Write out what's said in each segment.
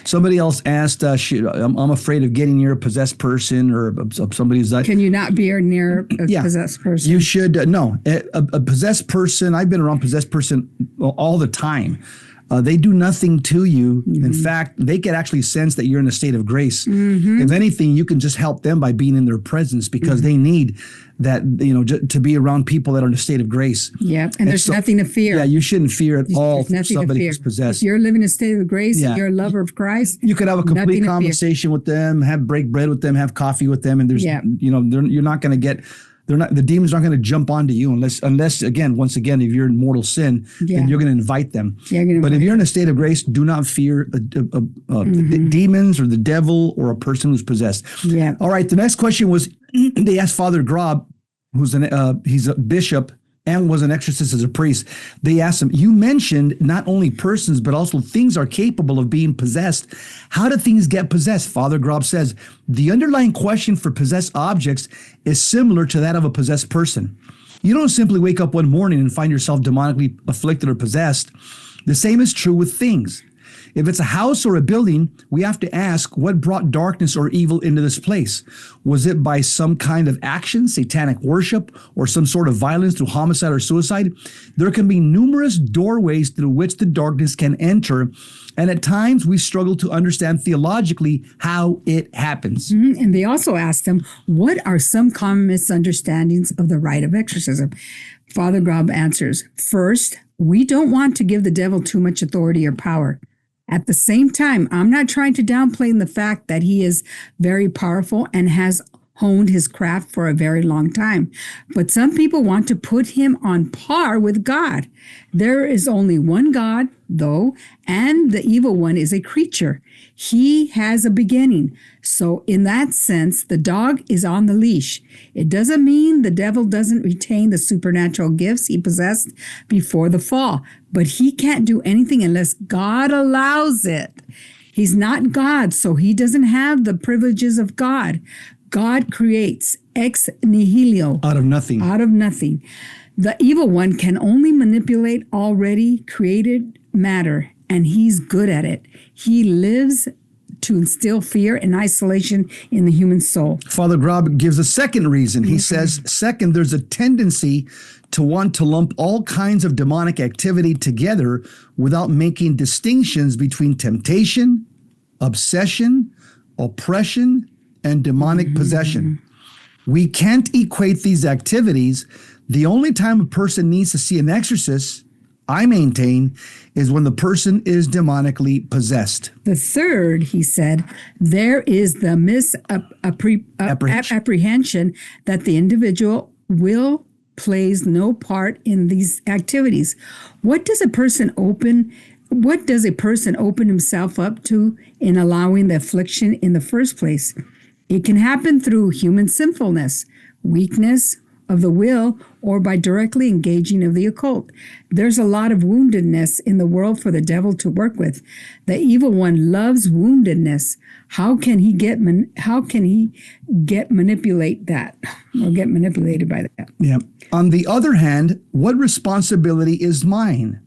Somebody else asked, I'm afraid of getting near a possessed person or somebody who's like. Can you not be near a possessed person? You should. No, a possessed person. I've been around possessed person all the time. They do nothing to you. In fact, they can actually sense that you're in a state of grace. If anything, you can just help them by being in their presence because they need that, to be around people that are in a state of grace. Yeah, and there's nothing to fear. Yeah, you shouldn't fear at all somebody who's possessed. If you're living in a state of grace, you're a lover of Christ. You could have a complete conversation with them, break bread with them, have coffee with them, and there's, you're not going to get. The demons aren't going to jump onto you unless again, once again, if you're in mortal sin, then you're going to invite them. But if you're in a state of grace, do not fear demons or the devil or a person who's possessed. Yeah. All right. The next question was, they asked Father Grob, who's he's a bishop and was an exorcist as a priest. They asked him, you mentioned not only persons, but also things are capable of being possessed. How do things get possessed? Father Grob says, the underlying question for possessed objects is similar to that of a possessed person. You don't simply wake up one morning and find yourself demonically afflicted or possessed. The same is true with things. If it's a house or a building, we have to ask what brought darkness or evil into this place. Was it by some kind of action, satanic worship, or some sort of violence through homicide or suicide? There can be numerous doorways through which the darkness can enter, and at times we struggle to understand theologically how it happens. And they also asked him, what are some common misunderstandings of the rite of exorcism? Father Grob answers, first, we don't want to give the devil too much authority or power. At the same time, I'm not trying to downplay the fact that he is very powerful and has honed his craft for a very long time. But some people want to put him on par with God. There is only one God, though, and the evil one is a creature. He has a beginning. So in that sense, the dog is on the leash. It doesn't mean the devil doesn't retain the supernatural gifts he possessed before the fall, but he can't do anything unless God allows it. He's not God, so he doesn't have the privileges of God. God creates ex nihilo. Out of nothing. Out of nothing. The evil one can only manipulate already created matter, and he's good at it. He lives to instill fear and isolation in the human soul. Father Grob gives a second reason. He says, second, there's a tendency to want to lump all kinds of demonic activity together without making distinctions between temptation, obsession, oppression, and demonic possession. We can't equate these activities. The only time a person needs to see an exorcist, I maintain, is when the person is demonically possessed. The third, he said, there is the misapprehension that the individual will plays no part in these activities. What does a person open himself up to in allowing the affliction in the first place? It can happen through human sinfulness, weakness of the will, or by directly engaging of the occult. There's a lot of woundedness in the world for the devil to work with. The evil one loves woundedness. How can he get manipulate that or get manipulated by that? Yeah. On the other hand, what responsibility is mine?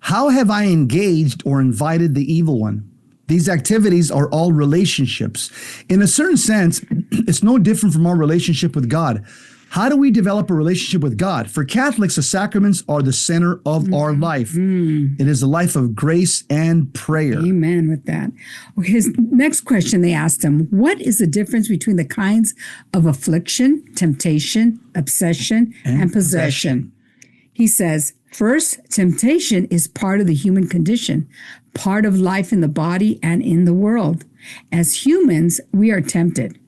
How have I engaged or invited the evil one? These activities are all relationships. In a certain sense, it's no different from our relationship with God. How do we develop a relationship with God? For Catholics, the sacraments are the center of our life. It is a life of grace and prayer. Amen with that. His next question, they asked him, what is the difference between the kinds of affliction, temptation, obsession, and possession? He says, first, temptation is part of the human condition, part of life in the body and in the world. As humans, we are tempted.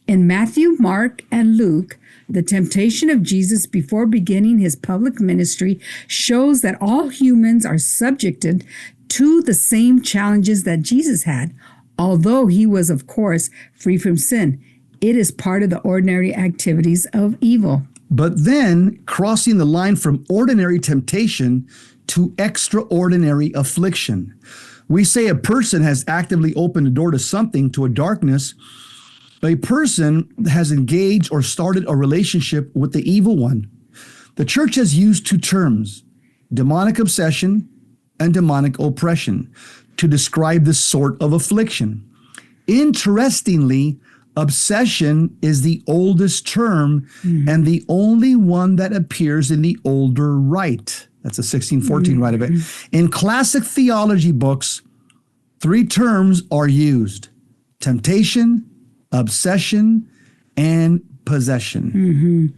In Matthew, Mark, and Luke, the temptation of Jesus before beginning his public ministry shows that all humans are subjected to the same challenges that Jesus had, although he was, of course, free from sin. It is part of the ordinary activities of evil. But then, crossing the line from ordinary temptation to extraordinary affliction. We say a person has actively opened the door to something, to a darkness. A person has engaged or started a relationship with the evil one. The church has used two terms, demonic obsession and demonic oppression. to describe this sort of affliction. Interestingly, obsession is the oldest term and the only one that appears in the older rite. That's a 1614 rite of it. In classic theology books, 3 terms are used: temptation, obsession, and possession.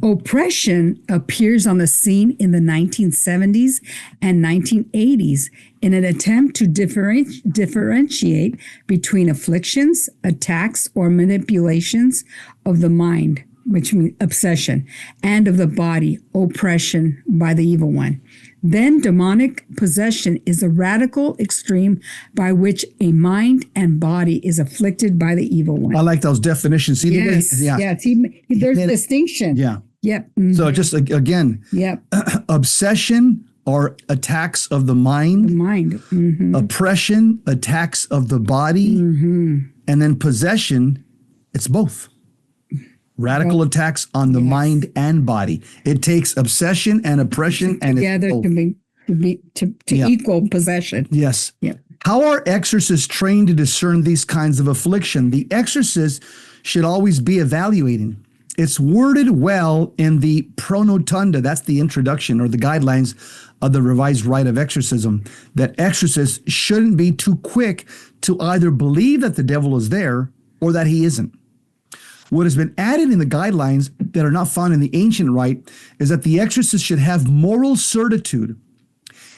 Oppression appears on the scene in the 1970s and 1980s in an attempt to differentiate between afflictions, attacks, or manipulations of the mind, which means obsession, and of the body, oppression by the evil one. Then demonic possession is a radical extreme by which a mind and body is afflicted by the evil one. I like those definitions. See, yes. There's a distinction. Yeah. Yep. So just again, obsession are attacks of the mind. Oppression, attacks of the body. And then possession, it's both. Radical attacks on the mind and body. It takes obsession and oppression and together to equal possession. Yes. Yep. How are exorcists trained to discern these kinds of affliction? The exorcist should always be evaluating. It's worded well in the Pronotunda, that's the introduction or the guidelines of the Revised Rite of Exorcism, that exorcists shouldn't be too quick to either believe that the devil is there or that he isn't. What has been added in the guidelines that are not found in the ancient rite is that the exorcist should have moral certitude.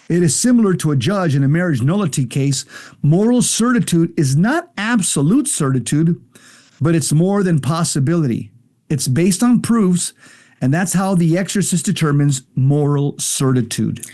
It is similar to a judge in a marriage nullity case. Moral certitude is not absolute certitude, but it's more than possibility. It's based on proofs, and that's how the exorcist determines moral certitude.